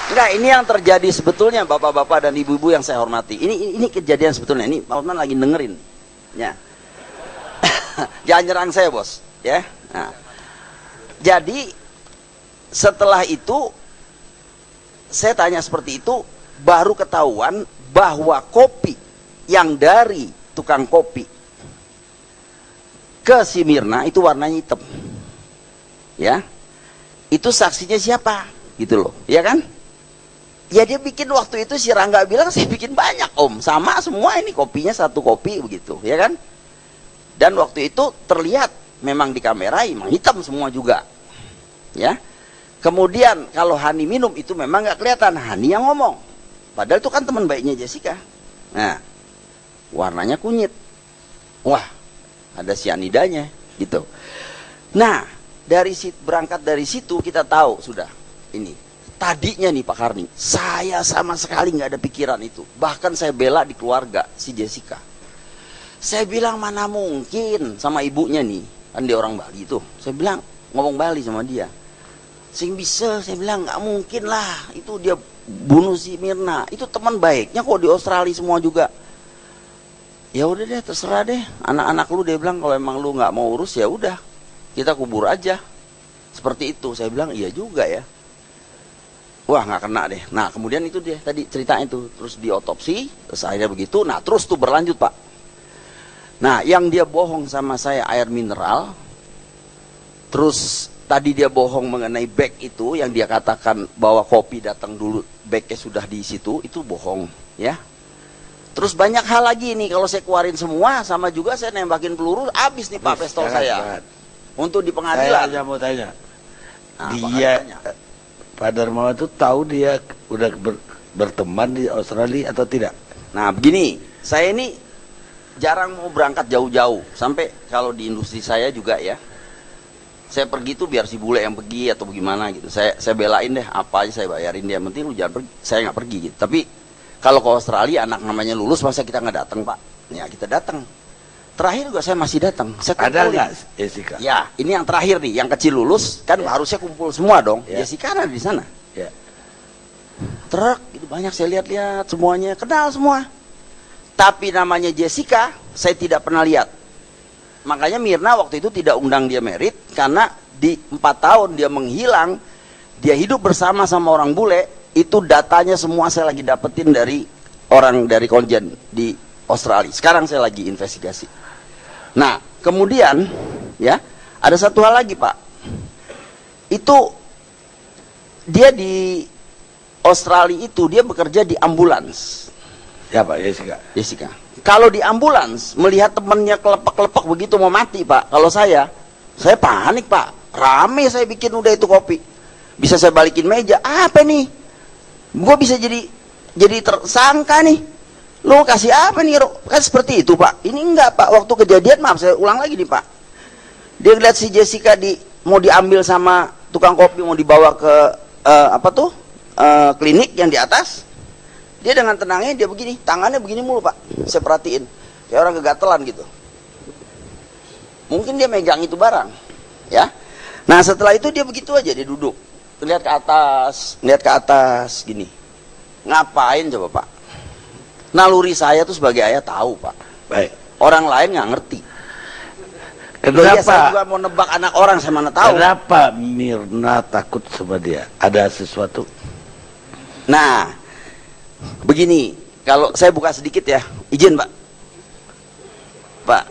Enggak, ini yang terjadi sebetulnya bapak-bapak dan ibu-ibu yang saya hormati. Ini kejadian sebetulnya. Ini Pak Hotman lagi dengerin. Ya. Jangan nyerang saya, bos. Ya. Nah. Jadi setelah itu saya tanya seperti itu, baru ketahuan bahwa kopi yang dari tukang kopi ke si Mirna itu warnanya hitam. Ya. Itu saksinya siapa? Gitu loh. Ya kan? Ya dia bikin waktu itu si Rangga bilang saya bikin banyak om, sama semua ini kopinya satu kopi begitu, ya kan? Dan waktu itu terlihat memang di kamera emang hitam semua juga, ya. Kemudian kalau Hani minum itu memang nggak kelihatan, Hani yang ngomong, padahal itu kan teman baiknya Jessica. Nah, warnanya kunyit, wah ada cyanidanya gitu. Nah berangkat dari situ kita tahu sudah ini. Tadinya nih Pak Karni, saya sama sekali nggak ada pikiran itu. Bahkan saya bela di keluarga si Jessica. Saya bilang mana mungkin sama ibunya nih, kan dia orang Bali itu. Saya bilang ngomong Bali sama dia. Sing bisa, saya bilang nggak mungkin lah. Itu dia bunuh si Mirna. Itu teman baiknya kok di Australia semua juga. Ya udah deh, terserah deh. Anak-anak lu dia bilang kalau emang lu nggak mau urus ya udah, kita kubur aja. Seperti itu. Saya bilang iya juga ya. Wah nggak kena deh. Nah kemudian itu dia tadi ceritanya itu terus diotopsi, terus akhirnya begitu. Nah terus tuh berlanjut Pak. Nah yang dia bohong sama saya air mineral. Terus tadi dia bohong mengenai bag itu yang dia katakan bahwa kopi datang dulu, bagnya sudah di situ, itu bohong ya. Terus banyak hal lagi nih kalau saya keluarin semua, sama juga saya nembakin peluru, habis nih Pak pistol saya. Untuk di pengadilan. Saya mau tanya. Nah, dia Pak Darmawan itu tahu dia udah berteman di Australia atau tidak? Nah begini, saya ini jarang mau berangkat jauh-jauh. Sampai kalau di industri saya juga ya, saya pergi tuh biar si bule yang pergi atau bagaimana gitu. Saya belain deh, apa aja saya bayarin dia. Penting lu jangan pergi, saya nggak pergi gitu. Tapi kalau ke Australia anak namanya lulus, masa kita nggak datang Pak? Ya kita datang. Terakhir juga saya masih datang. Ada nggak Jessica? Ya, ini yang terakhir nih, yang kecil lulus kan ya. Harusnya kumpul semua dong. Ya. Jessica ada di sana. Ya. Truk itu banyak saya lihat-lihat semuanya, kenal semua. Tapi namanya Jessica saya tidak pernah lihat. Makanya Mirna waktu itu tidak undang dia merit karena di 4 tahun dia menghilang, dia hidup bersama sama orang bule. Itu datanya semua saya lagi dapetin dari orang dari konjen di Australia. Sekarang saya lagi investigasi. Nah, kemudian ya, ada satu hal lagi, Pak. Itu dia di Australia itu dia bekerja di ambulans. Ya, Pak, Jessica. Jessica. Kalau di ambulans melihat temennya kelepek-kelepek begitu mau mati, Pak. Kalau saya panik, Pak. Rame saya bikin udah itu kopi. Bisa saya balikin meja. Apa nih? Gue bisa jadi tersangka nih. Lo kasih apa nih? Kan seperti itu Pak. Ini enggak Pak, waktu kejadian maaf saya ulang lagi nih Pak. Dia lihat si Jessica mau diambil sama tukang kopi, mau dibawa ke klinik yang di atas. Dia dengan tenangnya dia begini, tangannya begini mulu Pak. Saya perhatiin, kayak orang kegatelan gitu. Mungkin dia megang itu barang, ya. Nah setelah itu dia begitu aja, dia duduk, lihat ke atas, gini. Ngapain coba Pak? Naluri saya tuh sebagai ayah tahu Pak. Baik. Orang lain nggak ngerti. Kenapa? Saya juga mau nebak anak orang, saya mana tahu. Kenapa Mirna takut sama dia? Ada sesuatu? Nah, begini, kalau saya buka sedikit ya, izin Pak. Pak.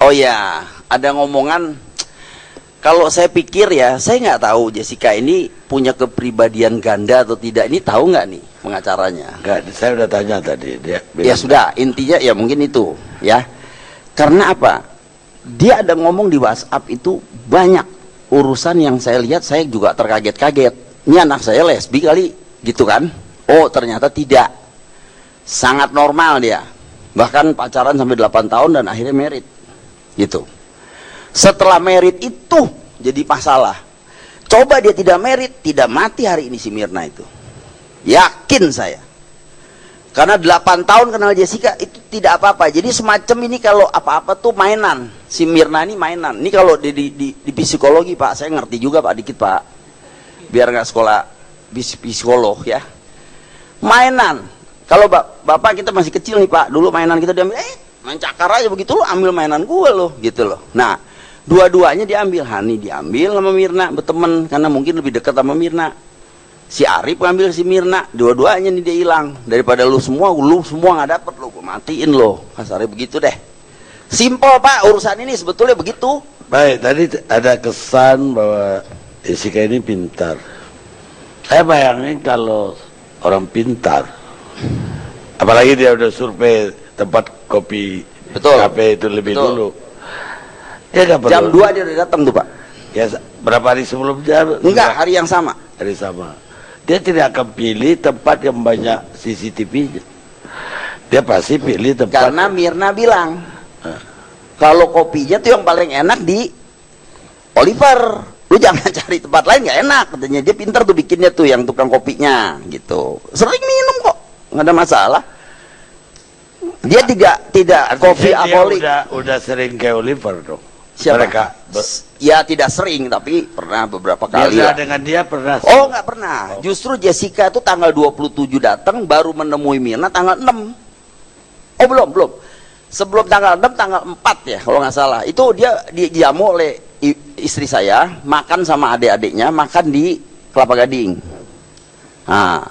Oh ya, ada ngomongan. Kalau saya pikir ya, saya nggak tahu Jessica ini punya kepribadian ganda atau tidak. Ini tahu nggak nih pengacaranya? Enggak, saya udah tanya tadi. Dia ya sudah, intinya ya mungkin itu ya. Karena apa? Dia ada ngomong di WhatsApp itu banyak urusan yang saya lihat, saya juga terkaget-kaget. Ini anak saya lesbi kali, gitu kan? Oh ternyata tidak. Sangat normal dia. Bahkan pacaran sampai 8 tahun dan akhirnya married. Gitu. Setelah merit itu jadi masalah. Coba dia tidak merit, tidak mati hari ini si Mirna itu. Yakin saya. Karena 8 tahun kenal Jessica itu tidak apa-apa. Jadi semacam ini kalau apa-apa tuh mainan. Si Mirna ini mainan. Ini kalau di psikologi Pak, saya ngerti juga Pak dikit Pak. Biar nggak sekolah psikolog ya. Mainan. Kalau bapak kita masih kecil nih Pak, dulu mainan kita diambil, main cakar aja begitu lo ambil mainan gue lo, gitu loh. Nah, dua-duanya diambil, Hani diambil sama Mirna berteman karena mungkin lebih dekat sama Mirna. Si Arif ngambil si Mirna, dua-duanya nih dia hilang. Daripada lu semua nggak dapet lo, gue matiin lo. Kasarnya begitu deh. Simpel Pak, urusan ini sebetulnya begitu. Baik, tadi ada kesan bahwa Jessica ini pintar. Saya bayangin kalau orang pintar, apalagi dia udah survei tempat kopi kafe itu lebih dulu. Dia nggak perlu. Jam 2 dia udah datang tuh Pak. Ya, berapa hari sebelumnya? Enggak, hari yang sama. Hari sama. Dia tidak akan pilih tempat yang banyak CCTV-nya. Dia pasti pilih tempat. Karena Mirna bilang, kalau kopinya tuh yang paling enak di Oliver. Lu jangan cari tempat lain, nggak enak katanya. Dia pintar tuh bikinnya tuh yang tukang kopinya gitu. Sering minum kok, nggak ada masalah. Dia tidak kopi alkoholik. Udah sering ke Oliver dong. Siapa? Mereka ya tidak sering, tapi pernah beberapa kali lah. Dengan dia pernah. Oh nggak pernah. Justru Jessica itu tanggal 27 datang, baru menemui Mirna tanggal 6. Oh belum. Sebelum tanggal 6, tanggal 4 ya kalau nggak salah. Itu dia dijamu oleh istri saya, makan sama adik-adiknya, makan di Kelapa Gading. Nah,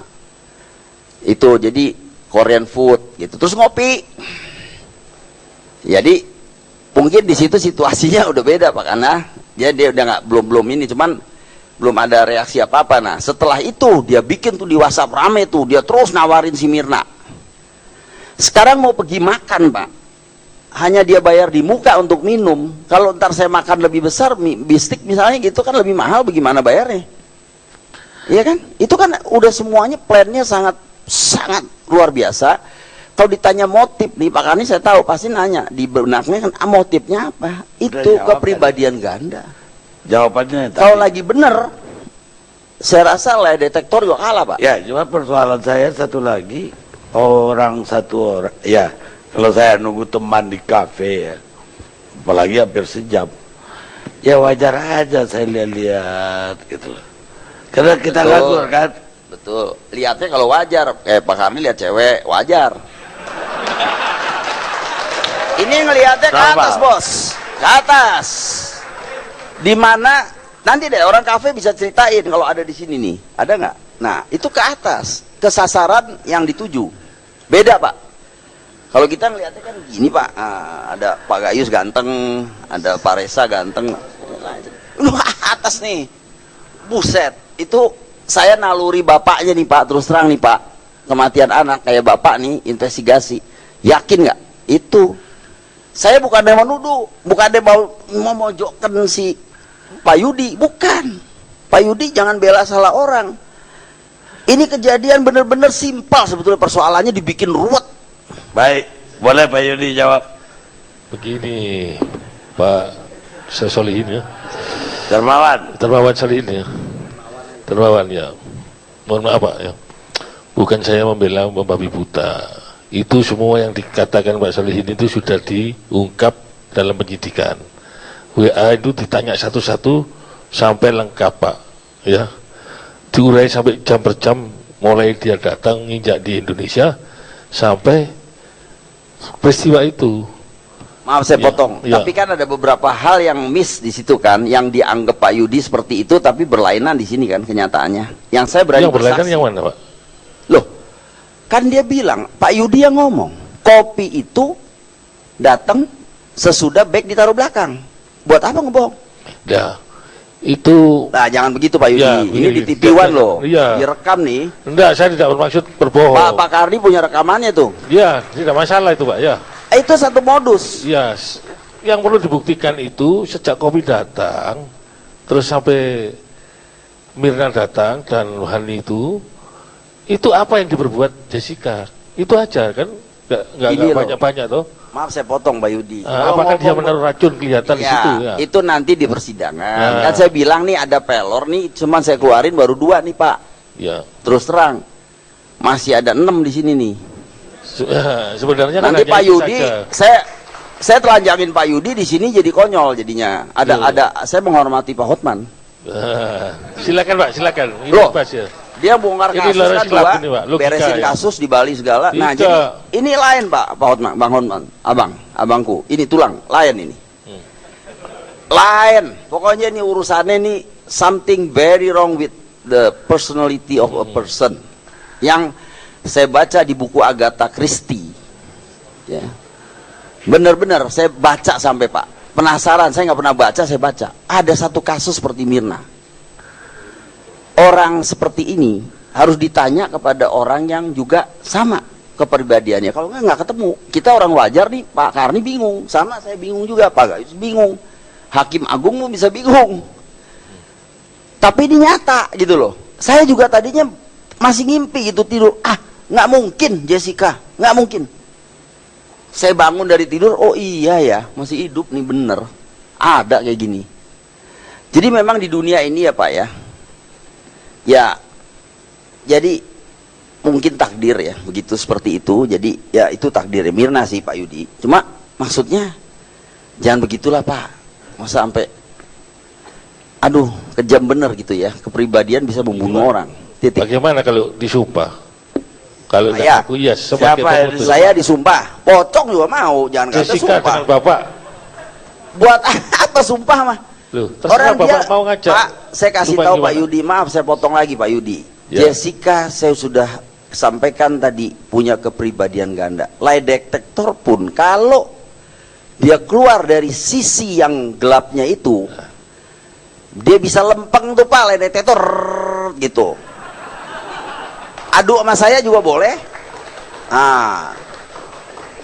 itu jadi Korean food gitu. Terus ngopi. Jadi mungkin di situ situasinya udah beda Pak, karena dia udah nggak belum ini, cuman belum ada reaksi apa-apa. Nah, setelah itu dia bikin tuh di WhatsApp rame tuh, dia terus nawarin si Mirna. Sekarang mau pergi makan Pak, hanya dia bayar di muka untuk minum. Kalau ntar saya makan lebih besar, bistik misalnya gitu kan lebih mahal, bagaimana bayarnya? Iya kan? Itu kan udah semuanya plannya sangat luar biasa. Kalau ditanya motif nih Pak Karni, saya tahu pasti nanya di benaknya kan motifnya apa? Itu kepribadian ganda. Jawabannya kalau lagi bener, saya rasa lie detektor juga kalah Pak. Ya, cuma persoalan saya satu lagi, satu orang ya, kalau saya nunggu teman di kafe ya, apalagi hampir sejam, ya wajar aja saya lihat gitu loh, karena kita nganggur kan. Betul, lihatnya kalau wajar, Pak Karni lihat cewek wajar. Ini ngelihatnya ke atas bos, ke atas. Dimana nanti deh orang kafe bisa ceritain kalau ada di sini nih, ada nggak? Nah itu ke atas, ke sasaran yang dituju. Beda Pak. Kalau kita ngelihatnya kan gini Pak, ada Pak Gayus ganteng, ada Pak Resa ganteng. Lu atas nih, buset. Itu saya naluri bapaknya nih Pak, terus terang nih Pak, kematian anak kayak bapak nih, investigasi. Yakin nggak? Itu saya bukan yang menuduh, bukan yang mau memojokkan si Pak Yudi, bukan. Pak Yudi jangan bela salah orang. Ini kejadian benar-benar simpel sebetulnya, persoalannya dibikin ruwet. Baik, boleh Pak Yudi jawab. Begini Pak Solihin ya, Termawan Solihin ya, Termawan ya. Mohon maaf Pak ya, bukan saya membela membabi buta. Itu semua yang dikatakan Pak Solihin itu sudah diungkap dalam penyidikan. WA itu ditanya satu-satu sampai lengkap Pak ya, diurai sampai jam per jam, mulai dia datang nginjak di Indonesia sampai peristiwa itu. Maaf saya potong, tapi kan ada beberapa hal yang miss di situ kan, yang dianggap Pak Yudi seperti itu tapi berlainan di sini kan kenyataannya. Yang saya berani berlainan yang mana Pak? Loh, kan dia bilang, Pak Yudi yang ngomong, kopi itu datang sesudah bag ditaruh belakang. Buat apa ngebohong? Ya, itu. Nah, jangan begitu Pak Yudi. Ya, ini di TV One loh. Ya. Direkam nih. Enggak, saya tidak bermaksud berbohong. Pak Karni punya rekamannya tuh. Ya, tidak masalah itu Pak ya. Itu satu modus. Ya, yang perlu dibuktikan itu sejak kopi datang, terus sampai Mirna datang dan Hani itu apa yang diperbuat Jessica? Itu aja kan, nggak banyak-banyak toh. Maaf saya potong Pak Yudi. Apakah dia menaruh racun kelihatan di situ ya? Itu nanti di persidangan. Kan saya bilang nih ada pelor nih, cuman saya keluarin baru 2 nih Pak. Ya. Terus terang, masih ada 6 di sini nih. Sebenarnya nanti Pak Yudi, saya telanjangin Pak Yudi di sini jadi konyol jadinya. Ada saya menghormati Pak Hotman. Silakan Pak, silakan. Ini loh, pas ya. Dia bongkar Ini kasus laras kan gelap dua, ini, Pak. Logika, beresin ya. kasus di Bali segala. Nah, Tidak. jadi ini lain Pak Hotman, Bang Hotman, abangku. Ini tulang, lain ini. Lain. Pokoknya ini urusannya ini something very wrong with the personality of a person. Yang saya baca di buku Agatha Christie. Ya. Benar-benar saya baca sampai Pak. Penasaran, saya nggak pernah baca, saya baca. Ada satu kasus seperti Mirna. Orang seperti ini harus ditanya kepada orang yang juga sama kepribadiannya. Kalau nggak ketemu. Kita orang wajar nih, Pak Karni bingung. Sama saya bingung juga, Pak Gayus bingung. Hakim Agung mau bisa bingung. Tapi ini nyata gitu loh. Saya juga tadinya masih ngimpi gitu tidur. Nggak mungkin Jessica, nggak mungkin. Saya bangun dari tidur, oh iya ya, masih hidup nih bener. Ada kayak gini. Jadi memang di dunia ini ya Pak ya. Ya, jadi mungkin takdir ya, begitu seperti itu. Jadi ya itu takdir Mirna sih Pak Yudi. Cuma maksudnya jangan begitulah Pak. Masa sampai, aduh kejam bener gitu ya. Kepribadian bisa membunuh orang. Titik. Bagaimana kalau disumpah? Kalau Saya. aku iya, Siapa yang Saya disumpah, pocong juga mau, jangan kata Jessica sumpah. dengan Bapak. Buat apa sumpah mah? Loh, terserah Bapak mau ngajak. Pak, saya kasih Sumpah tahu Pak gimana? Yudi, maaf saya potong lagi Pak Yudi. Ya. Jessica saya sudah sampaikan tadi punya kepribadian ganda. Lie detector pun kalau dia keluar dari sisi yang gelapnya itu, dia bisa lempeng tuh Pak lie detector gitu. Adu sama saya juga boleh.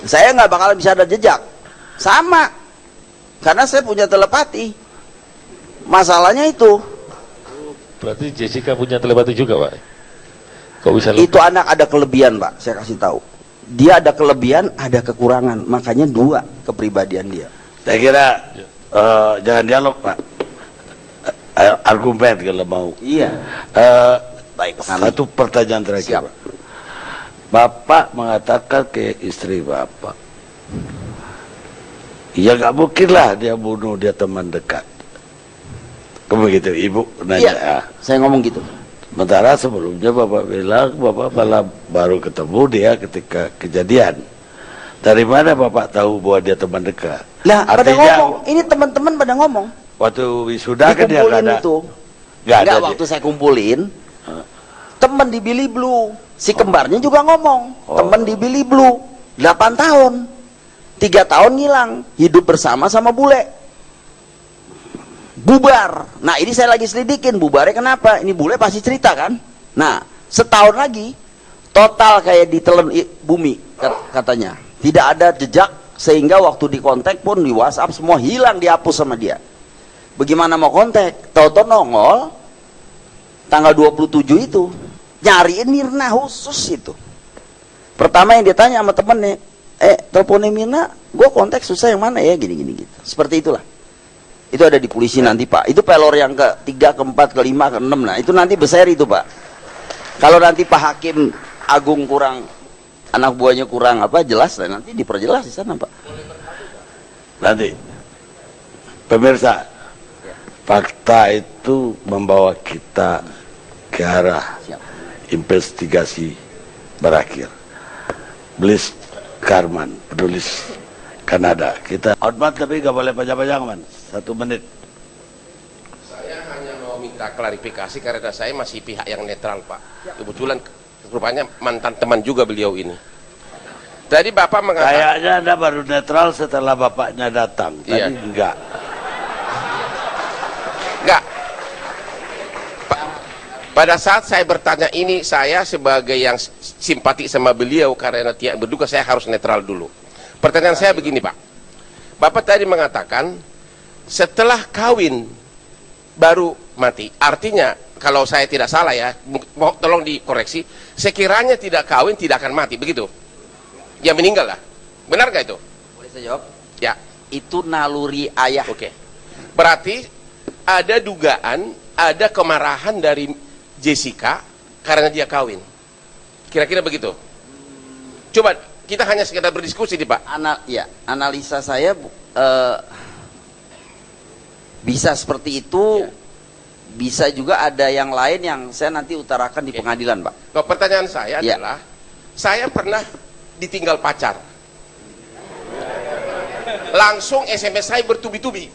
Saya nggak bakal bisa ada jejak. Sama. Karena saya punya telepati. Masalahnya itu. Berarti Jessica punya telepati juga Pak? Kok bisa Itu anak ada kelebihan Pak, saya kasih tahu. Dia ada kelebihan, ada kekurangan. Makanya dua kepribadian dia. Saya kira jangan dialog Pak. Argumen kalau mau. Iya. Baik, Satu pertanyaan terakhir Siap. Pak. Bapak mengatakan ke istri Bapak, ya nggak mungkin lah dia bunuh, dia teman dekat. Kamu gitu, Ibu nanya. Iya, saya ngomong gitu. Sementara sebelumnya Bapak bilang, Bapak malah baru ketemu dia ketika kejadian. Dari mana Bapak tahu bahwa dia teman dekat? Lah, pada Artinya, ngomong. Ini teman-teman pada ngomong. waktu wisuda kan dia nggak Dikumpulin ada. itu. Nggak ada Enggak, dia. waktu saya kumpulin, temen di Billy Blue, si kembarnya juga ngomong, temen di Billy Blue, 8 tahun, 3 tahun ngilang, hidup bersama sama bule, bubar. Nah ini saya lagi selidikin, bubarnya kenapa? Ini bule pasti cerita kan. Nah setahun lagi, total kayak ditelan bumi katanya, tidak ada jejak, sehingga waktu di kontak pun di WhatsApp semua hilang, dihapus sama dia. Bagaimana mau kontak? Tahu-tahu nongol tanggal 27 itu, nyariin Mirna khusus itu. Pertama yang dia tanya sama temennya, teleponnya Mirna, gue kontak susah yang mana ya, gini-gini gitu. Seperti itulah. Itu ada di polisi nanti Pak. Itu pelor yang ke-3, ke-4, ke-5, ke-6. Nah itu nanti besar itu Pak. Kalau nanti Pak Hakim Agung kurang, anak buahnya kurang apa, jelas lah nanti diperjelas di sana Pak. Nanti, pemirsa, fakta itu membawa kita ke arah Siap. investigasi berakhir. Bliss Karman, penulis Kanada. Kita hormat tapi nggak boleh panjang-panjang, man. 1 menit. Saya hanya mau minta klarifikasi karena saya masih pihak yang netral Pak. Kebetulan rupanya mantan teman juga beliau ini. Tadi Bapak mengatakan, Kayaknya Anda baru netral setelah bapaknya datang. Tadi Iya. enggak. enggak. Pada saat saya bertanya ini, saya sebagai yang simpati sama beliau karena tidak berduka, saya harus netral dulu. Pertanyaan saya begini Pak. Bapak tadi mengatakan setelah kawin baru mati. Artinya kalau saya tidak salah ya, tolong dikoreksi, sekiranya tidak kawin tidak akan mati, begitu? Ya meninggal lah. Benar gak itu? Boleh saya jawab? Ya. Itu naluri ayah. Oke. Berarti ada dugaan, ada kemarahan dari Jessica karena dia kawin. Kira-kira begitu. Coba kita hanya sekedar berdiskusi nih Pak. Analisa saya bisa seperti itu. Ya. bisa juga ada yang lain yang saya nanti utarakan di pengadilan, Pak. Kalau pertanyaan saya Ya. adalah, saya pernah ditinggal pacar. Langsung SMS saya bertubi-tubi.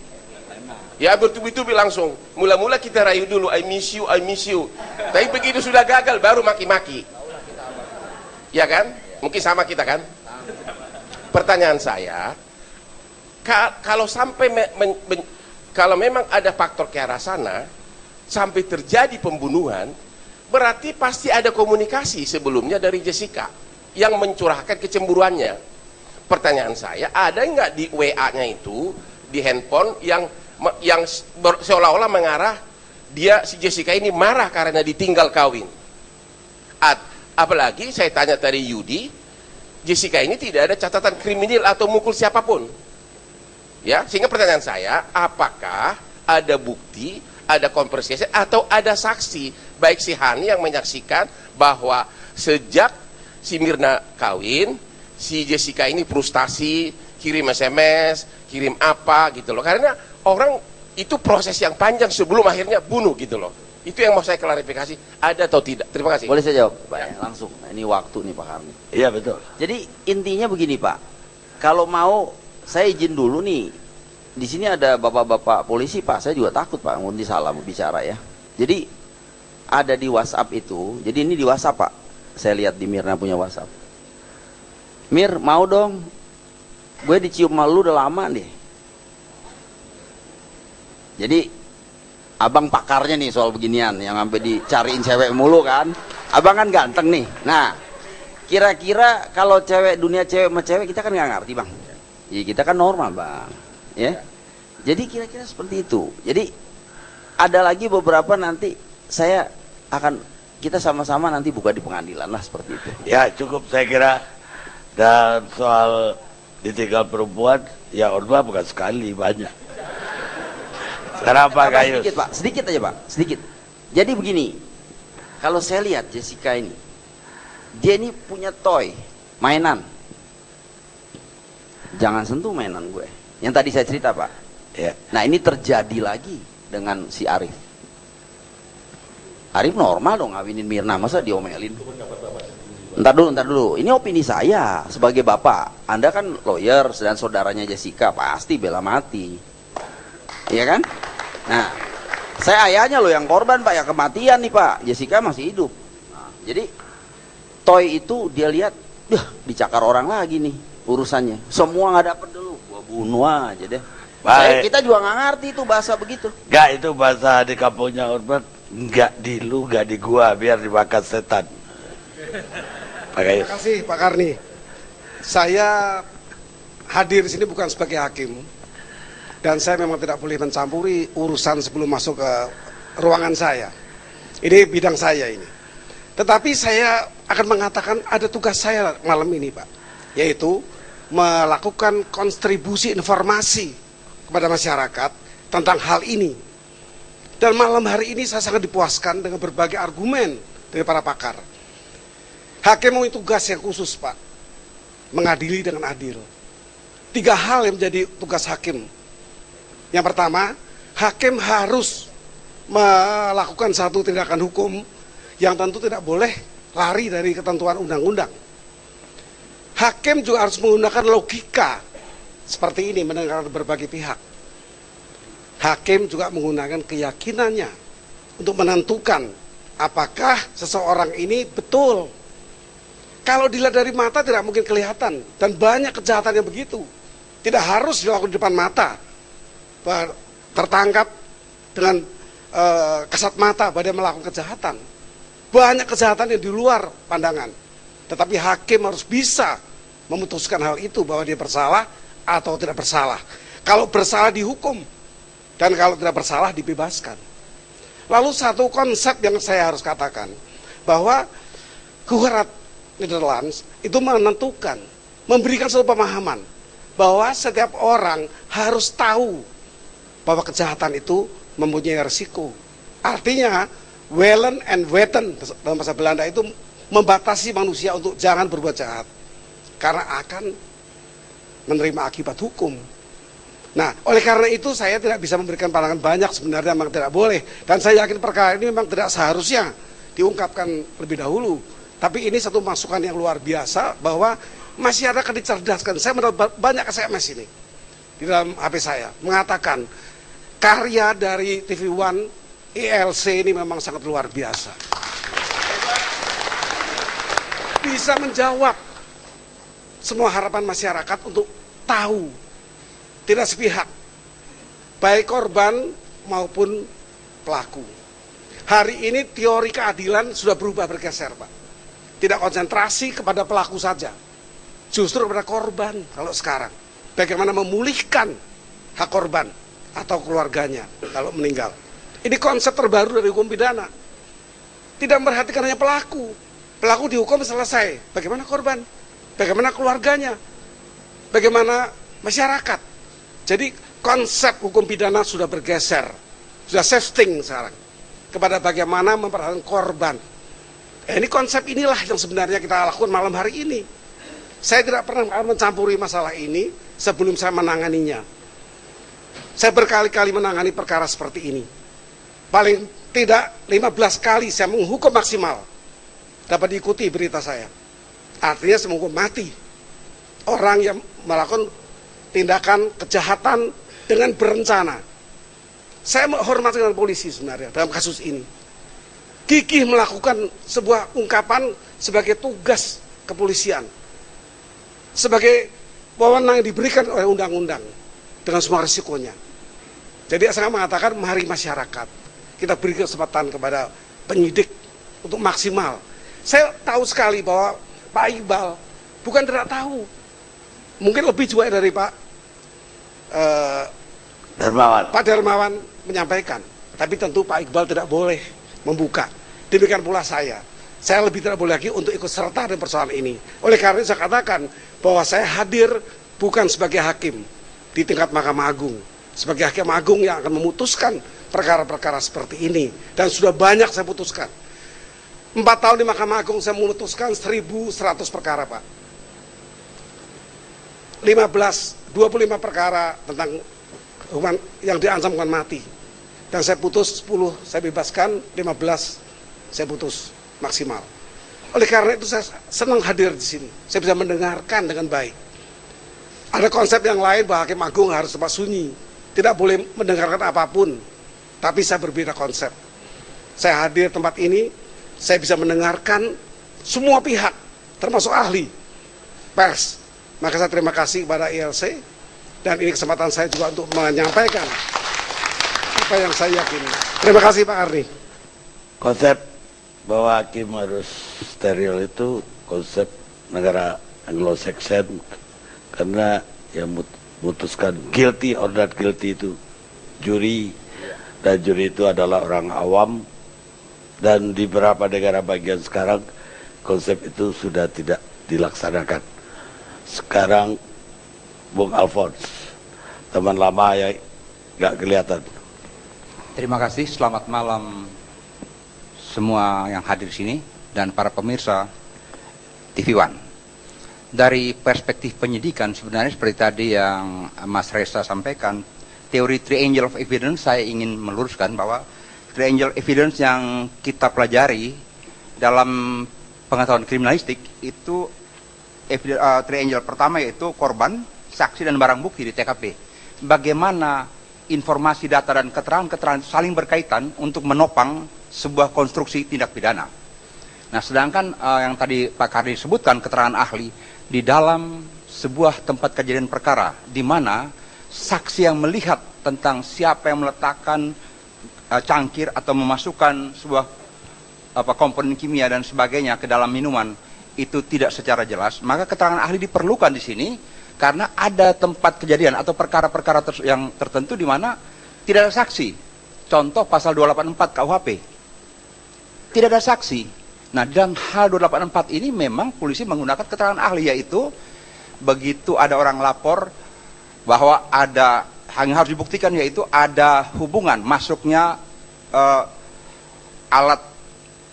Ya, bertubi-tubi langsung. Mula-mula kita rayu dulu, I miss you, I miss you. Tapi begitu sudah gagal, baru maki-maki. Ya kan? Mungkin sama kita kan? Pertanyaan saya, kalau sampai kalau memang ada faktor ke arah sana, sampai terjadi pembunuhan, berarti pasti ada komunikasi sebelumnya dari Jessica yang mencurahkan kecemburuannya. Pertanyaan saya, ada nggak di WA-nya itu, di handphone yang seolah-olah mengarah dia, si Jessica ini marah karena ditinggal kawin. Apalagi saya tanya tadi Yudi, Jessica ini tidak ada catatan kriminal atau mukul siapapun. Ya, sehingga pertanyaan saya, apakah ada bukti, ada konversi atau ada saksi, baik si Hani yang menyaksikan bahwa sejak si Mirna kawin, si Jessica ini frustasi, kirim SMS, kirim apa gitu loh. Karena orang itu proses yang panjang sebelum akhirnya bunuh gitu loh. Itu yang mau saya klarifikasi, ada atau tidak. Terima kasih. Boleh saya jawab, Pak? Ya. Langsung. Nah, ini waktu nih Pak Karni. Iya betul. Jadi intinya begini, Pak. Kalau mau saya izin dulu nih. Di sini ada bapak-bapak polisi, Pak. Saya juga takut, Pak. Ngunti salah bicara ya. Jadi ada di WhatsApp itu. Jadi ini di WhatsApp, Pak. Saya lihat di Mirna punya WhatsApp. Mir, mau dong. Gue dicium malu udah lama nih. Jadi abang pakarnya nih soal beginian, yang sampai dicariin cewek mulu kan. Abang kan ganteng nih. Nah, kira-kira kalau cewek, dunia cewek sama cewek kita kan nggak ngerti, Bang. Ya, kita kan normal, Bang. Ya. Jadi kira-kira seperti itu. Jadi ada lagi beberapa nanti kita sama-sama nanti buka di pengadilan lah seperti itu. Ya cukup saya kira. Dan soal ditinggal perempuan, ya orba bukan sekali, banyak. Kenapa Gayus? Sedikit, Pak. Sedikit aja, Pak. Sedikit. Jadi begini, kalau saya lihat Jessica ini, dia ini punya toy, mainan. Jangan sentuh mainan gue. Yang tadi saya cerita, Pak. Ya. Nah, ini terjadi lagi dengan si Arif. Arif normal dong ngawinin Mirna, masa diomelin? Ntar dulu. Ini opini saya sebagai bapak. Anda kan lawyer dan saudaranya Jessica, pasti bela mati. Iya kan? Nah, saya ayahnya loh yang korban, Pak, yang kematian nih, Pak. Jessica masih hidup. Nah, jadi toy itu dia lihat, dicakar orang lagi nih urusannya. Semua nggak dapet dulu, gua bunuh aja deh. Kita juga nggak ngerti itu bahasa begitu. Gak, itu bahasa di kampungnya Urban. Nggak di lu, nggak di gua, biar dimakan setan. Terima kasih Pak Karni. Saya hadir di sini bukan sebagai hakim, dan saya memang tidak boleh mencampuri urusan sebelum masuk ke ruangan saya. Ini bidang saya ini. Tetapi saya akan mengatakan ada tugas saya malam ini, Pak, yaitu melakukan kontribusi informasi kepada masyarakat tentang hal ini. Dan malam hari ini saya sangat dipuaskan dengan berbagai argumen dari para pakar. Hakim mempunyai tugas yang khusus, Pak, mengadili dengan adil. 3 hal yang menjadi tugas hakim. Yang pertama, hakim harus melakukan satu tindakan hukum yang tentu tidak boleh lari dari ketentuan undang-undang. Hakim juga harus menggunakan logika seperti ini, mendengar berbagai pihak. Hakim juga menggunakan keyakinannya untuk menentukan apakah seseorang ini betul. Kalau dilihat dari mata tidak mungkin kelihatan, dan banyak kejahatan yang begitu. Tidak harus dilakukan di depan mata, tertangkap dengan kasat mata bahwa dia melakukan kejahatan. Banyak kejahatan yang di luar pandangan, tetapi hakim harus bisa memutuskan hal itu, bahwa dia bersalah atau tidak bersalah. Kalau bersalah dihukum, dan kalau tidak bersalah dibebaskan. Lalu satu konsep yang saya harus katakan, bahwa Kuhrat Netherlands itu menentukan, memberikan satu pemahaman bahwa setiap orang harus tahu bahwa kejahatan itu mempunyai risiko. Artinya, Wellen and Wetten dalam bahasa Belanda itu membatasi manusia untuk jangan berbuat jahat karena akan menerima akibat hukum. Nah, oleh karena itu saya tidak bisa memberikan pandangan banyak, sebenarnya memang tidak boleh. Dan saya yakin perkara ini memang tidak seharusnya diungkapkan lebih dahulu. Tapi ini satu masukan yang luar biasa bahwa masyarakat dicerdaskan. Saya mendapat banyak SMS ini di dalam HP saya mengatakan karya dari TV One ILC ini memang sangat luar biasa. Bisa menjawab semua harapan masyarakat untuk tahu, tidak sepihak, baik korban maupun pelaku. Hari ini teori keadilan sudah berubah, bergeser, Pak. Tidak konsentrasi kepada pelaku saja, justru kepada korban. Kalau sekarang, bagaimana memulihkan hak korban atau keluarganya kalau meninggal. Ini konsep terbaru dari hukum pidana. Tidak memperhatikan hanya pelaku. Pelaku dihukum selesai. Bagaimana korban? Bagaimana keluarganya? Bagaimana masyarakat? Jadi konsep hukum pidana sudah bergeser. Sudah shifting sekarang. Kepada bagaimana memperhatikan korban. Ini konsep inilah yang sebenarnya kita lakukan malam hari ini. Saya tidak pernah mencampuri masalah ini sebelum saya menanganinya. Saya berkali-kali menangani perkara seperti ini. Paling tidak 15 kali saya menghukum maksimal. Dapat diikuti berita saya. Artinya saya menghukum mati orang yang melakukan tindakan kejahatan dengan berencana. Saya menghormati dengan polisi sebenarnya dalam kasus ini. Gigih melakukan sebuah ungkapan sebagai tugas kepolisian. Sebagai wewenang yang diberikan oleh undang-undang dengan semua risikonya. Jadi saya mengatakan mari masyarakat kita beri kesempatan kepada penyidik untuk maksimal. Saya tahu sekali bahwa Pak Iqbal bukan tidak tahu, mungkin lebih juga dari Pak Darmawan menyampaikan. Tapi tentu Pak Iqbal tidak boleh membuka. Demikian pula saya lebih tidak boleh lagi untuk ikut serta dalam persoalan ini. Oleh karena itu saya katakan bahwa saya hadir bukan sebagai hakim di tingkat Mahkamah Agung, sebagai hakim agung yang akan memutuskan perkara-perkara seperti ini. Dan sudah banyak saya putuskan. 4 tahun di Mahkamah Agung saya memutuskan 1.100 perkara, Pak. 25 perkara tentang hukuman yang diancam hukuman mati. Dan saya putus 10, saya bebaskan, 15 saya putus maksimal. Oleh karena itu saya senang hadir di sini. Saya bisa mendengarkan dengan baik. Ada konsep yang lain bahwa hakim agung harus tempat sunyi, tidak boleh mendengarkan apapun. Tapi saya berbeda konsep. Saya hadir tempat ini, saya bisa mendengarkan semua pihak, termasuk ahli, pers. Maka saya terima kasih kepada ILC, dan ini kesempatan saya juga untuk menyampaikan apa yang saya yakini. Terima kasih Pak Arni. Konsep bahwa hakim harus steril itu konsep negara Anglo-Saxon, karena yang memutuskan guilty or not guilty itu juri, dan juri itu adalah orang awam. Dan di beberapa negara bagian sekarang konsep itu sudah tidak dilaksanakan. Sekarang Bung Alfons, teman lama yang nggak kelihatan. Terima kasih, selamat malam semua yang hadir di sini dan para pemirsa TV One. Dari perspektif penyidikan, sebenarnya seperti tadi yang Mas Reza sampaikan, teori triangle of evidence, saya ingin meluruskan bahwa triangle evidence yang kita pelajari dalam pengetahuan kriminalistik itu triangle pertama yaitu korban, saksi, dan barang bukti di TKP. Bagaimana informasi, data, dan keterangan-keterangan saling berkaitan untuk menopang sebuah konstruksi tindak pidana. Nah, sedangkan yang tadi Pak Kardi sebutkan, keterangan ahli di dalam sebuah tempat kejadian perkara, di mana saksi yang melihat tentang siapa yang meletakkan cangkir atau memasukkan sebuah komponen kimia dan sebagainya ke dalam minuman itu tidak secara jelas, maka keterangan ahli diperlukan di sini karena ada tempat kejadian atau perkara-perkara yang tertentu di mana tidak ada saksi. Contoh pasal 284 KUHP. Tidak ada saksi. Nah, dalam hal 284 ini memang polisi menggunakan keterangan ahli, yaitu begitu ada orang lapor bahwa ada yang harus dibuktikan, yaitu ada hubungan masuknya alat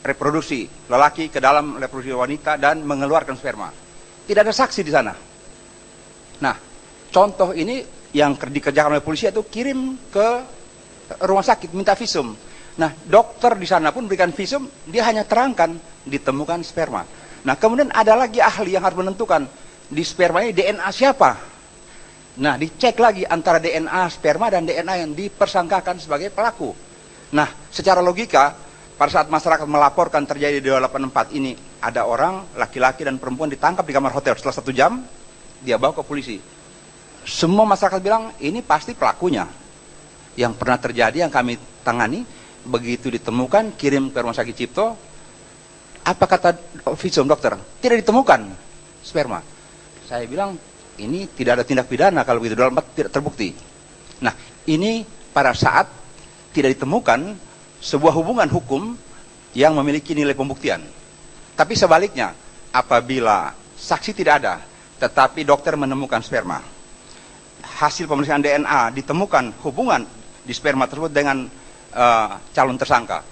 reproduksi lelaki ke dalam reproduksi wanita dan mengeluarkan sperma. Tidak ada saksi di sana. Nah, contoh ini yang dikerjakan oleh polisi itu kirim ke rumah sakit minta visum. Nah, dokter di sana pun berikan visum, dia hanya terangkan ditemukan sperma. Nah, kemudian ada lagi ahli yang harus menentukan di sperma ini DNA siapa. Nah, dicek lagi antara DNA sperma dan DNA yang dipersangkakan sebagai pelaku. Nah, secara logika, pada saat masyarakat melaporkan terjadi di 284 ini, ada orang, laki-laki dan perempuan ditangkap di kamar hotel setelah 1 jam, dia bawa ke polisi. Semua masyarakat bilang, ini pasti pelakunya. Yang pernah terjadi, yang kami tangani, begitu ditemukan, kirim ke rumah sakit Cipto, apa kata visum dokter? Tidak ditemukan sperma. Saya bilang, ini tidak ada tindak pidana kalau begitu, 284 tidak terbukti. Nah, ini pada saat tidak ditemukan sebuah hubungan hukum yang memiliki nilai pembuktian. Tapi sebaliknya, apabila saksi tidak ada, tetapi dokter menemukan sperma, hasil pemeriksaan DNA ditemukan hubungan di sperma tersebut dengan calon tersangka,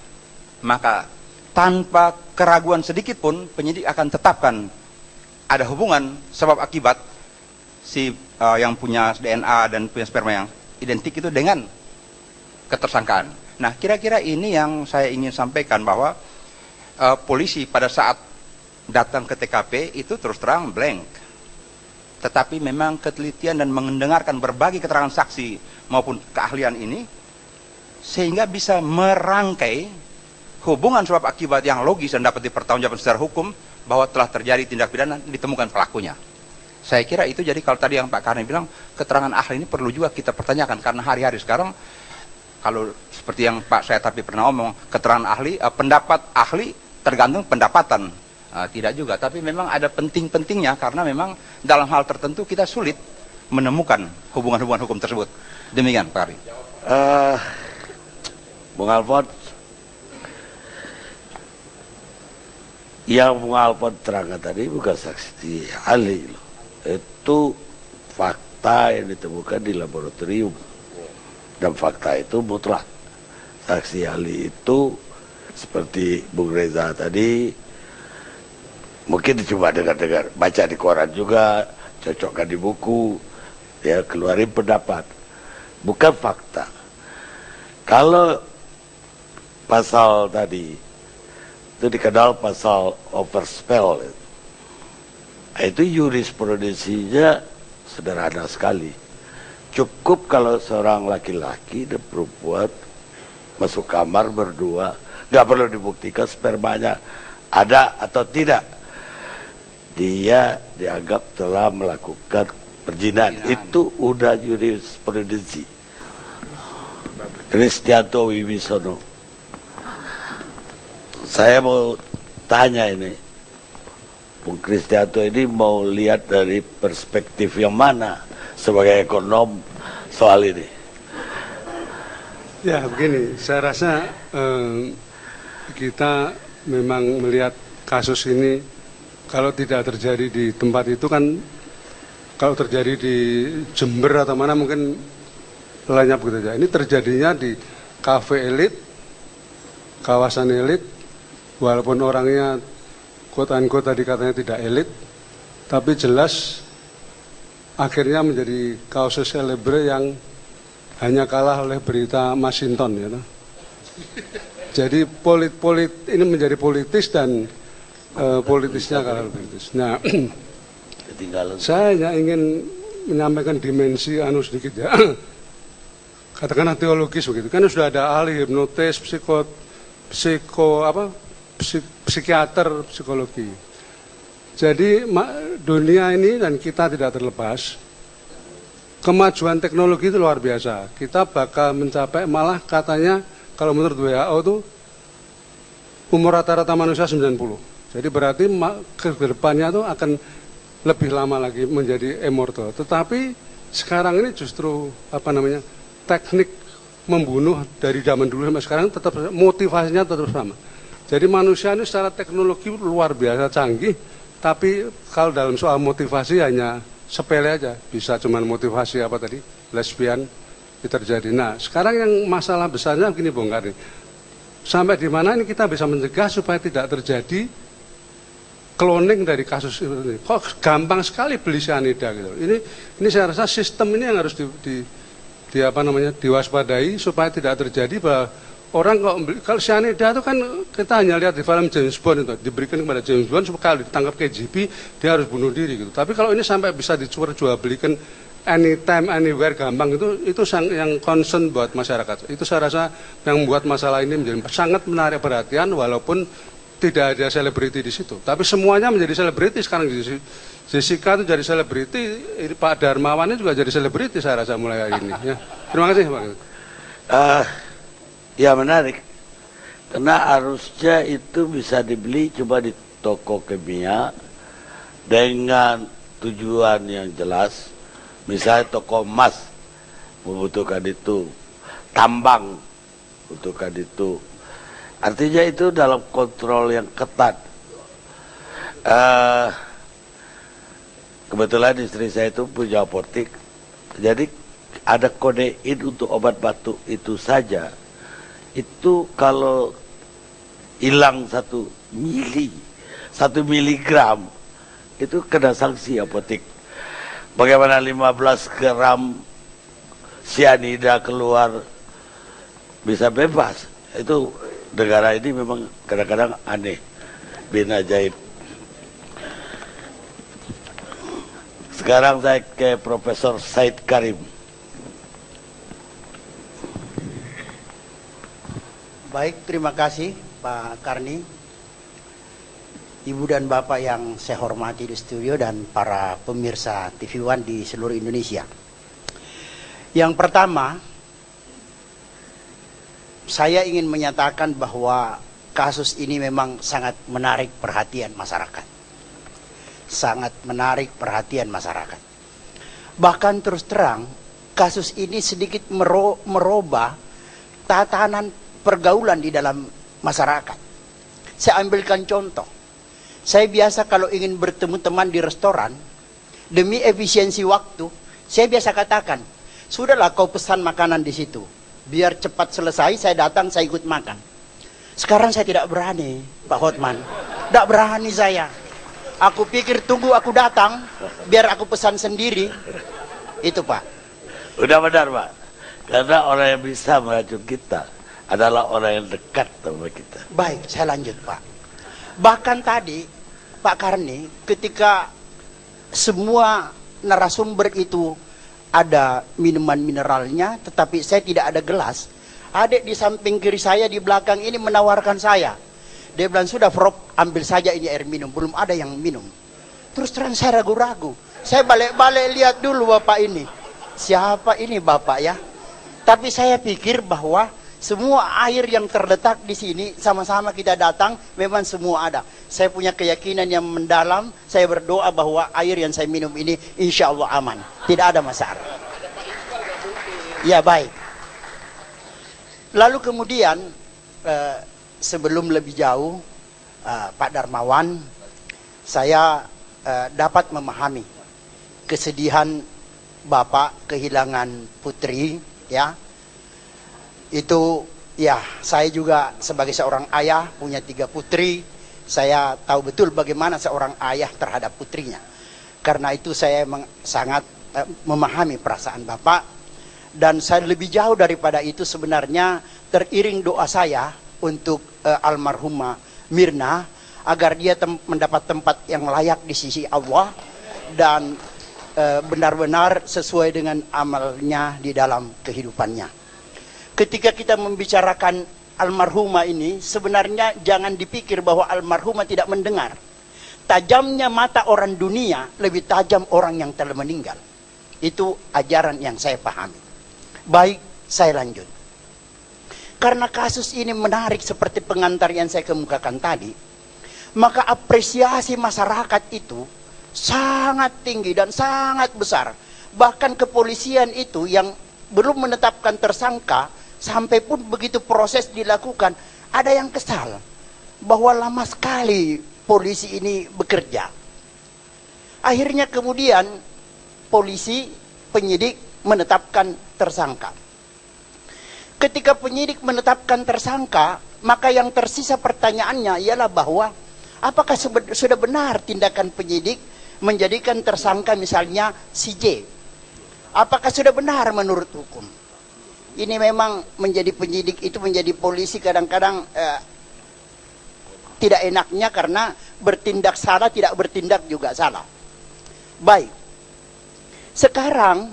maka tanpa keraguan sedikit pun penyidik akan tetapkan ada hubungan sebab akibat si yang punya DNA dan punya sperma yang identik itu dengan ketersangkaan. Nah, kira-kira ini yang saya ingin sampaikan, bahwa polisi pada saat datang ke TKP itu terus terang blank. Tetapi memang ketelitian dan mendengarkan berbagai keterangan saksi maupun keahlian ini, sehingga bisa merangkai hubungan sebab akibat yang logis dan dapat dipertanggungjawabkan secara hukum bahwa telah terjadi tindak pidana, ditemukan pelakunya. Saya kira itu. Jadi kalau tadi yang Pak Karni bilang, keterangan ahli ini perlu juga kita pertanyakan, karena hari-hari sekarang kalau seperti yang Pak saya tapi pernah omong, keterangan ahli, pendapat ahli tergantung pendapatan. Tidak juga, tapi memang ada penting-pentingnya, karena memang dalam hal tertentu kita sulit menemukan hubungan-hubungan hukum tersebut. Demikian Pak Karni. Bung Alfons, yang Bung Alfons terangkan tadi bukan saksi ahli loh. Itu fakta yang ditemukan di laboratorium, dan fakta itu mutlak. Saksi ahli itu seperti Bung Reza tadi, mungkin cuma dengar-dengar, baca di koran juga, cocokkan di buku, ya keluarin pendapat, bukan fakta. Kalau pasal tadi itu dikenal pasal overspell, itu jurisprudensinya sederhana sekali. Cukup kalau seorang laki-laki dan perempuan masuk kamar berdua, nggak perlu dibuktikan spermanya ada atau tidak, dia dianggap telah melakukan perzinahan. Itu udah jurisprudensi. Kristianto Wibisono, saya mau tanya ini, Bung Kristianto ini mau lihat dari perspektif yang mana sebagai ekonom soal ini? Ya begini, saya rasa kita memang melihat kasus ini, kalau tidak terjadi di tempat itu kan, kalau terjadi di Jember atau mana mungkin lenyap gitu aja. Ini terjadinya di kafe elit, kawasan elit, walaupun orangnya quote-unquote tadi katanya tidak elit, tapi jelas akhirnya menjadi kausus celebre yang hanya kalah oleh berita Masinton, ya. Jadi ini menjadi politis, dan politisnya kalah politis. Nah, saya hanya ingin menyampaikan dimensi sedikit ya. Katakanlah teologis begitu. Kan sudah ada ahli hipnotis, psikiater, psikologi. Jadi dunia ini dan kita tidak terlepas. Kemajuan teknologi itu luar biasa. Kita bakal mencapai, malah katanya kalau menurut WHO itu umur rata-rata manusia 90. Jadi berarti ke depannya itu akan lebih lama lagi menjadi immortal. Tetapi sekarang ini justru teknik membunuh dari zaman dulu sampai sekarang tetap, motivasinya tetap sama. Jadi manusia ini secara teknologi luar biasa canggih, tapi kalau dalam soal motivasi hanya sepele aja, bisa cuman motivasi lesbian itu terjadi. Nah, sekarang yang masalah besarnya begini Bung Karni, sampai di mana ini kita bisa mencegah supaya tidak terjadi cloning dari kasus ini. Kok gampang sekali beli cyanida gitu. Ini saya rasa sistem ini yang harus diwaspadai supaya tidak terjadi bahwa orang kalau cyanida itu kan kita hanya lihat di film James Bond itu diberikan kepada James Bond supaya kalau ditangkap KGB dia harus bunuh diri gitu. Tapi kalau ini sampai bisa dijual belikan anytime anywhere gampang itu yang concern buat masyarakat. Itu saya rasa yang membuat masalah ini menjadi sangat menarik perhatian walaupun tidak ada selebriti di situ. Tapi semuanya menjadi selebriti sekarang. Jessica itu jadi selebriti, Pak Darmawan ini juga jadi selebriti saya rasa mulai hari ini. Ya. Terima kasih Pak. Ya menarik. Karena harusnya itu bisa dibeli coba di toko kimia dengan tujuan yang jelas. Misalnya toko emas membutuhkan itu, tambang membutuhkan itu. Artinya itu dalam kontrol yang ketat. Kebetulan istri saya itu punya apotek, jadi ada kodein untuk obat batuk itu saja. Itu kalau hilang 1 miligram, itu kena sanksi apotek. Bagaimana 15 gram cyanida keluar bisa bebas? Itu negara ini memang kadang-kadang aneh, bin ajaib. Sekarang saya ke Profesor Said Karim. Baik, terima kasih Pak Karni. Ibu dan Bapak yang saya hormati di studio dan para pemirsa TV One di seluruh Indonesia. Yang pertama, saya ingin menyatakan bahwa kasus ini memang sangat menarik perhatian masyarakat. Sangat menarik perhatian masyarakat. Bahkan terus terang, kasus ini sedikit merubah tatanan pergaulan di dalam masyarakat. Saya ambilkan contoh. Saya biasa kalau ingin bertemu teman di restoran, demi efisiensi waktu, saya biasa katakan, sudahlah kau pesan makanan di situ. Biar cepat selesai, saya datang, saya ikut makan. Sekarang saya tidak berani, Pak Hotman. Tidak berani saya. Aku pikir tunggu aku datang, biar aku pesan sendiri. Itu Pak. Udah benar Pak. Karena orang yang bisa meracun kita adalah orang yang dekat sama kita. Baik, saya lanjut Pak. Bahkan tadi Pak Karni ketika semua narasumber itu ada minuman mineralnya, tetapi saya tidak ada gelas. Adik di samping kiri saya di belakang ini menawarkan saya. Dia bilang, sudah Prof, ambil saja ini air minum. Belum ada yang minum. Terus terang saya ragu-ragu. Saya balik-balik lihat dulu Bapak ini. Siapa ini Bapak ya? Tapi saya pikir bahwa semua air yang terletak di sini sama-sama kita datang, memang semua ada. Saya punya keyakinan yang mendalam, saya berdoa bahwa air yang saya minum ini insya Allah aman. Tidak ada masalah. Ya baik. Lalu kemudian sebelum lebih jauh Pak Darmawan, saya dapat memahami kesedihan Bapak kehilangan putri, ya. Itu ya, saya juga sebagai seorang ayah punya 3 putri. Saya tahu betul bagaimana seorang ayah terhadap putrinya. Karena itu saya sangat memahami perasaan Bapak. Dan saya lebih jauh daripada itu sebenarnya teriring doa saya untuk almarhumah Mirna agar dia mendapat tempat yang layak di sisi Allah dan benar-benar sesuai dengan amalnya di dalam kehidupannya. Ketika kita membicarakan almarhumah ini, sebenarnya jangan dipikir bahwa almarhumah tidak mendengar. Tajamnya mata orang dunia lebih tajam orang yang telah meninggal. Itu ajaran yang saya pahami. Baik, saya lanjut. Karena kasus ini menarik seperti pengantar yang saya kemukakan tadi, maka apresiasi masyarakat itu sangat tinggi dan sangat besar. Bahkan kepolisian itu yang belum menetapkan tersangka, sampai pun begitu proses dilakukan, ada yang kesal bahwa lama sekali polisi ini bekerja. Akhirnya kemudian polisi, penyidik menetapkan tersangka. Ketika penyidik menetapkan tersangka, maka yang tersisa pertanyaannya ialah bahwa Apakah sudah benar tindakan penyidik menjadikan tersangka misalnya si J? Apakah sudah benar menurut hukum? Ini memang menjadi penyidik itu, menjadi polisi kadang-kadang tidak enaknya karena bertindak salah, tidak bertindak juga salah. Baik. Sekarang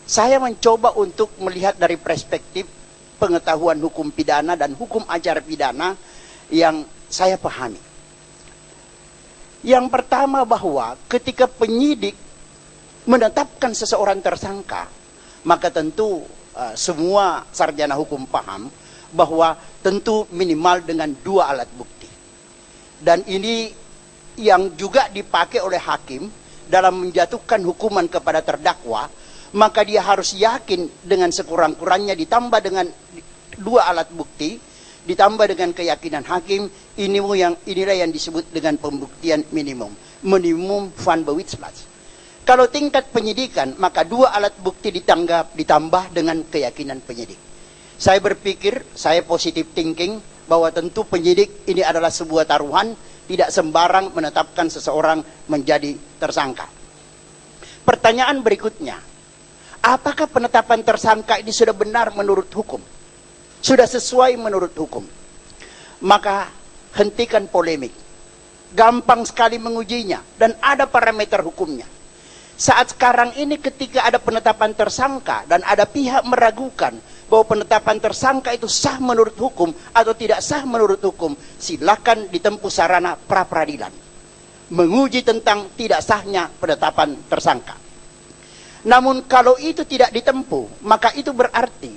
saya mencoba untuk melihat dari perspektif pengetahuan hukum pidana dan hukum acara pidana yang saya pahami. Yang pertama, bahwa ketika penyidik menetapkan seseorang tersangka, maka tentu semua sarjana hukum paham bahwa tentu minimal dengan 2 alat bukti. Dan ini yang juga dipakai oleh hakim dalam menjatuhkan hukuman kepada terdakwa, maka dia harus yakin dengan sekurang-kurangnya ditambah dengan 2 alat bukti, ditambah dengan keyakinan hakim, inilah yang disebut dengan pembuktian minimum van Bewijslast. Kalau tingkat penyidikan, maka 2 alat bukti ditambah dengan keyakinan penyidik. Saya berpikir, saya positive thinking, bahwa tentu penyidik ini adalah sebuah taruhan, tidak sembarang menetapkan seseorang menjadi tersangka. Pertanyaan berikutnya, apakah penetapan tersangka ini sudah benar menurut hukum? Sudah sesuai menurut hukum? Maka hentikan polemik. Gampang sekali mengujinya dan ada parameter hukumnya. Saat sekarang ini ketika ada penetapan tersangka dan ada pihak meragukan bahwa penetapan tersangka itu sah menurut hukum atau tidak sah menurut hukum, silakan ditempuh sarana pra-peradilan menguji tentang tidak sahnya penetapan tersangka. Namun kalau itu tidak ditempuh, maka itu berarti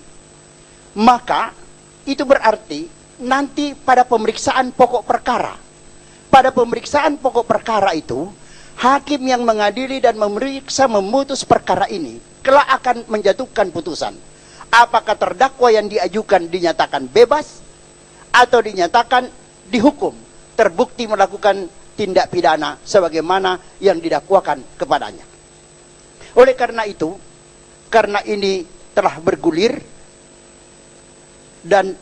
nanti pada pemeriksaan pokok perkara itu hakim yang mengadili dan memutus perkara ini kelak akan menjatuhkan putusan. Apakah terdakwa yang diajukan dinyatakan bebas atau dinyatakan dihukum terbukti melakukan tindak pidana sebagaimana yang didakwakan kepadanya. Oleh karena itu, karena ini telah bergulir dan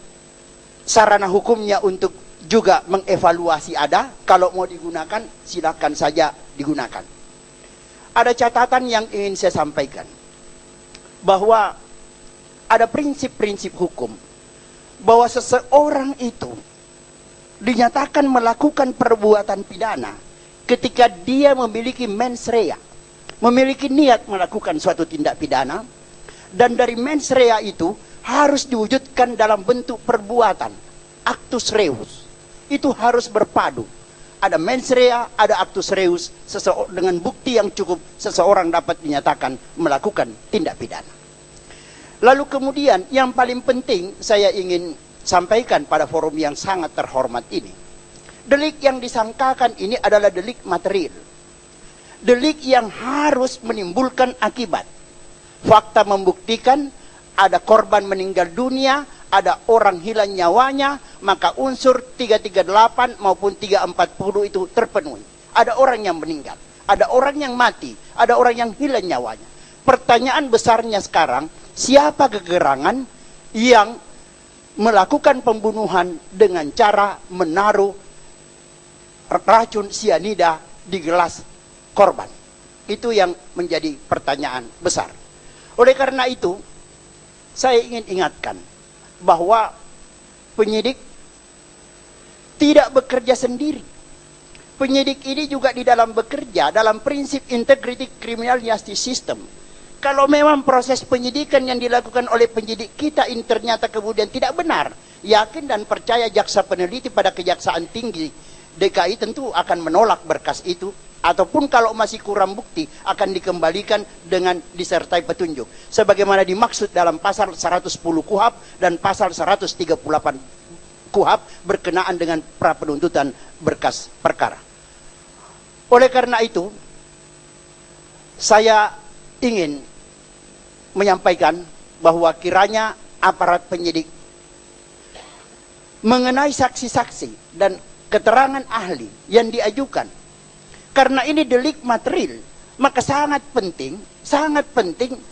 sarana hukumnya untuk juga mengevaluasi ada, kalau mau digunakan silakan saja digunakan. Ada catatan yang ingin saya sampaikan, bahwa ada prinsip-prinsip hukum bahwa seseorang itu dinyatakan melakukan perbuatan pidana ketika dia memiliki mens rea, memiliki niat melakukan suatu tindak pidana, dan dari mens rea itu harus diwujudkan dalam bentuk perbuatan, actus reus. Itu harus berpadu. Ada mens rea, ada actus reus, dengan bukti yang cukup seseorang dapat dinyatakan melakukan tindak pidana. Lalu kemudian yang paling penting saya ingin sampaikan pada forum yang sangat terhormat ini. Delik yang disangkakan ini adalah delik material. Delik yang harus menimbulkan akibat. Fakta membuktikan ada korban meninggal dunia, ada orang hilang nyawanya, maka unsur 338 maupun 340 itu terpenuhi. Ada orang yang meninggal, ada orang yang mati, ada orang yang hilang nyawanya. Pertanyaan besarnya sekarang, siapa kegerangan yang melakukan pembunuhan dengan cara menaruh racun sianida di gelas korban? Itu yang menjadi pertanyaan besar. Oleh karena itu, saya ingin ingatkan bahwa penyidik tidak bekerja sendiri. Penyidik ini juga di dalam bekerja dalam prinsip integrity criminal justice system. Kalau memang proses penyidikan yang dilakukan oleh penyidik kita ini ternyata kemudian tidak benar, yakin dan percaya jaksa peneliti pada Kejaksaan Tinggi DKI tentu akan menolak berkas itu, ataupun kalau masih kurang bukti akan dikembalikan dengan disertai petunjuk sebagaimana dimaksud dalam pasal 110 KUHP dan pasal 138 KUHP berkenaan dengan pra penuntutan berkas perkara. Oleh karena itu, saya ingin menyampaikan bahwa kiranya aparat penyidik mengenai saksi-saksi dan keterangan ahli yang diajukan, karena ini delik material, maka sangat penting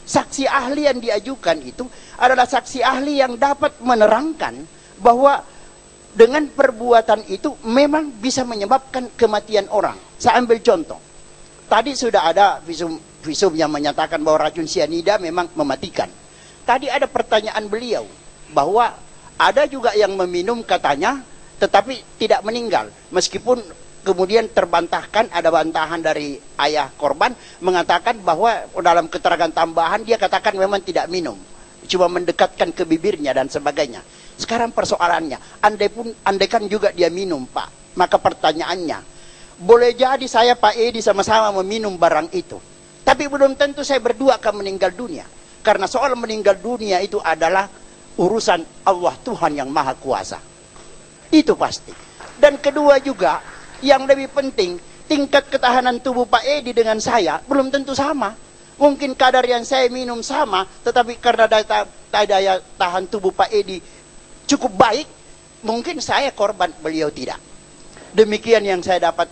saksi ahli yang diajukan itu adalah saksi ahli yang dapat menerangkan bahwa dengan perbuatan itu memang bisa menyebabkan kematian orang. Saya ambil contoh. Tadi sudah ada visum yang menyatakan bahwa racun sianida memang mematikan. Tadi ada pertanyaan beliau bahwa ada juga yang meminum katanya tetapi tidak meninggal. Meskipun kemudian terbantahkan, ada bantahan dari ayah korban mengatakan bahwa dalam keterangan tambahan dia katakan memang tidak minum, cuma mendekatkan ke bibirnya dan sebagainya. Sekarang persoalannya, andaikan juga dia minum, Pak, maka pertanyaannya, boleh jadi saya Pak Edi sama-sama meminum barang itu, tapi belum tentu saya berdua akan meninggal dunia, karena soal meninggal dunia itu adalah urusan Allah Tuhan yang Maha Kuasa, itu pasti. Dan kedua juga, yang lebih penting, tingkat ketahanan tubuh Pak Edi dengan saya belum tentu sama. Mungkin kadar yang saya minum sama, tetapi karena daya tahan tubuh Pak Edi cukup baik, mungkin saya korban, beliau tidak. Demikian yang saya dapat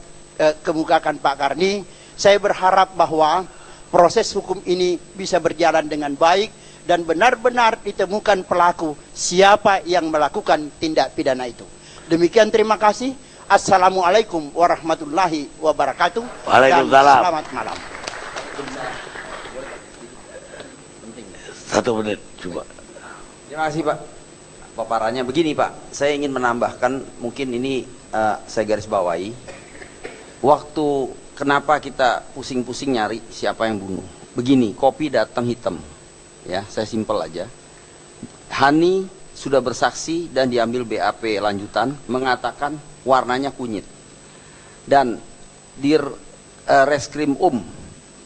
kemukakan Pak Karni. Saya berharap bahwa proses hukum ini bisa berjalan dengan baik dan benar-benar ditemukan pelaku siapa yang melakukan tindak pidana itu. Demikian, terima kasih. Assalamualaikum warahmatullahi wabarakatuh. Waalaikumsalam. Dan selamat malam. 1 menit coba. Terima kasih Pak. Paparannya begini Pak, saya ingin menambahkan, mungkin ini saya garis bawahi. Waktu kenapa kita pusing-pusing nyari siapa yang bunuh? Begini, kopi datang hitam, ya saya simpel aja. Hani sudah bersaksi dan diambil BAP lanjutan mengatakan warnanya kunyit. Dan di Reskrim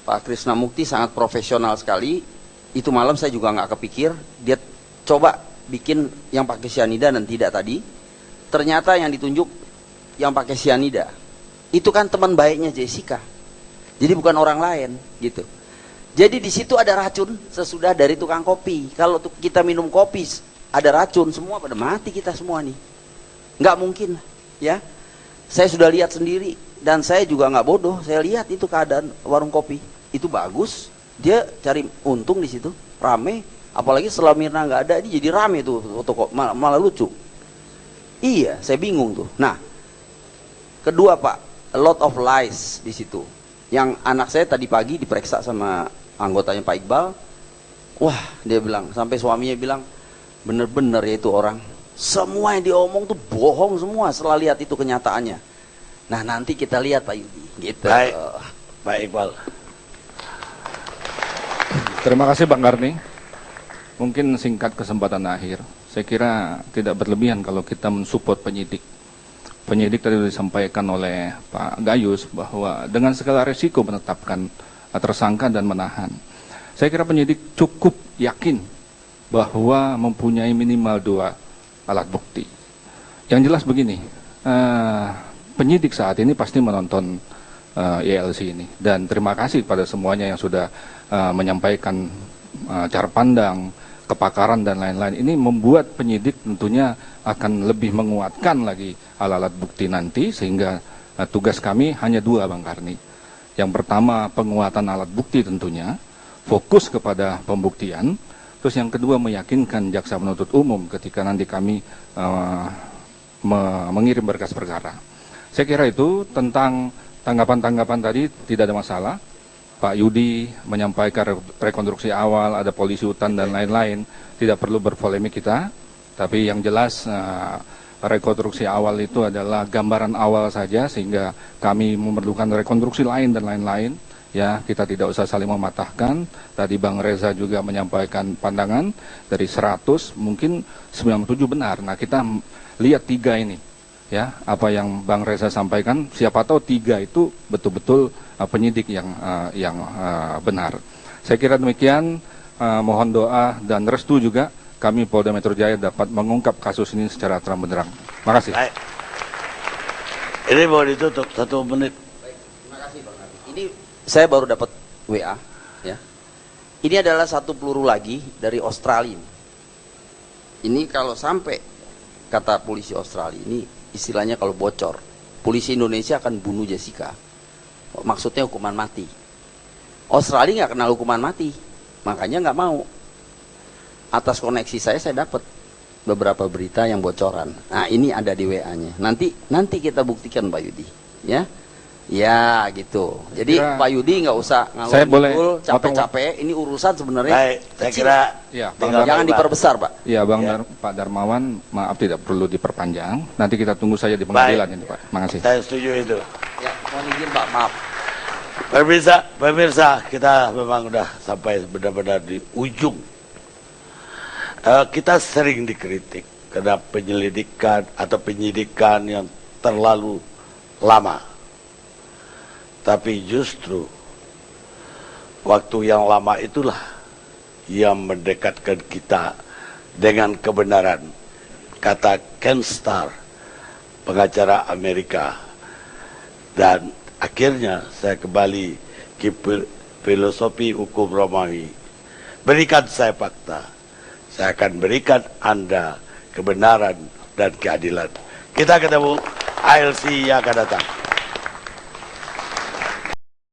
Pak Krisna Mukti sangat profesional sekali. Itu malam saya juga nggak kepikir, dia coba bikin yang pakai sianida dan tidak tadi. Ternyata yang ditunjuk yang pakai sianida itu kan teman baiknya Jessica. Jadi bukan orang lain gitu. Jadi di situ ada racun sesudah dari tukang kopi. Kalau kita minum kopi ada racun, semua pada mati kita semua nih. Nggak mungkin, ya. Saya sudah lihat sendiri dan saya juga nggak bodoh. Saya lihat itu keadaan warung kopi itu bagus. Dia cari untung di situ, rame. Apalagi setelah Mirna nggak ada, ini jadi rame tuh toko, malah lucu. Iya, saya bingung tuh. Nah, kedua Pak, a lot of lies di situ. Yang anak saya tadi pagi diperiksa sama anggotanya Pak Iqbal. Wah, dia bilang, sampai suaminya bilang, bener-bener ya itu orang. Semua yang diomong tuh bohong semua setelah lihat itu kenyataannya. Nah, nanti kita lihat Pak Yudi. Gitu. Baik, Pak Iqbal. Terima kasih Bang Karni. Mungkin singkat kesempatan akhir. Saya kira tidak berlebihan kalau kita mensupport penyidik. Penyidik tadi disampaikan oleh Pak Gayus bahwa dengan segala resiko menetapkan tersangka dan menahan. Saya kira penyidik cukup yakin bahwa mempunyai minimal 2 alat bukti. Yang jelas begini, penyidik saat ini pasti menonton ILC ini. Dan terima kasih pada semuanya yang sudah menyampaikan cara pandang, kepakaran dan lain-lain. Ini membuat penyidik tentunya akan lebih menguatkan lagi alat-alat bukti nanti, sehingga tugas kami hanya 2 Bang Karni. Yang pertama penguatan alat bukti tentunya, fokus kepada pembuktian. Terus yang kedua meyakinkan jaksa penuntut umum ketika nanti kami mengirim berkas perkara. Saya kira itu tentang tanggapan-tanggapan tadi tidak ada masalah. Pak Yudi menyampaikan rekonstruksi awal, ada polisi hutan dan lain-lain, tidak perlu berpolemik kita, tapi yang jelas rekonstruksi awal itu adalah gambaran awal saja, sehingga kami memerlukan rekonstruksi lain dan lain-lain, ya kita tidak usah saling mematahkan. Tadi Bang Reza juga menyampaikan pandangan, dari 100 mungkin 97 benar. Nah kita lihat 3 ini, ya apa yang Bang Reza sampaikan, siapa tahu 3 itu betul-betul penyidik yang benar. Saya kira demikian, mohon doa dan restu juga kami Polda Metro Jaya dapat mengungkap kasus ini secara terang benderang. Terima kasih. Baik. Ini mau ditutup 1 menit. Baik, terima kasih Bang Nabi. Ini saya baru dapat WA, ya. Ini adalah 1 peluru lagi dari Australia. Ini kalau sampai kata polisi Australia, ini istilahnya kalau bocor, polisi Indonesia akan bunuh Jessica. Maksudnya hukuman mati. Australia nggak kenal hukuman mati, makanya nggak mau. Atas koneksi saya dapat beberapa berita yang bocoran. Nah, ini ada di WA-nya. Nanti kita buktikan Pak Yudi, ya. Ya, gitu. Jadi Kira, Pak Yudi nggak usah saya boleh ngalor capek-capek. Ini urusan sebenarnya Baik, saya kecil. kira Ya, tinggal Jangan Pak. diperbesar, Pak. Ya, Ya. Pak Darmawan, maaf tidak perlu diperpanjang. Nanti kita tunggu saja di pengadilan ini, Pak. Makasih. Saya setuju itu. Ya, mohon izin Pak, maaf. Pemirsa, kita memang udah sampai benar-benar di ujung. Kita sering dikritik karena penyelidikan atau penyidikan yang terlalu lama. Tapi justru waktu yang lama itulah yang mendekatkan kita dengan kebenaran. Kata Ken Starr, pengacara Amerika. Dan akhirnya saya kembali ke filosofi hukum Romawi. Berikan saya fakta, saya akan berikan Anda kebenaran dan keadilan. Kita ketemu ALC yang akan datang.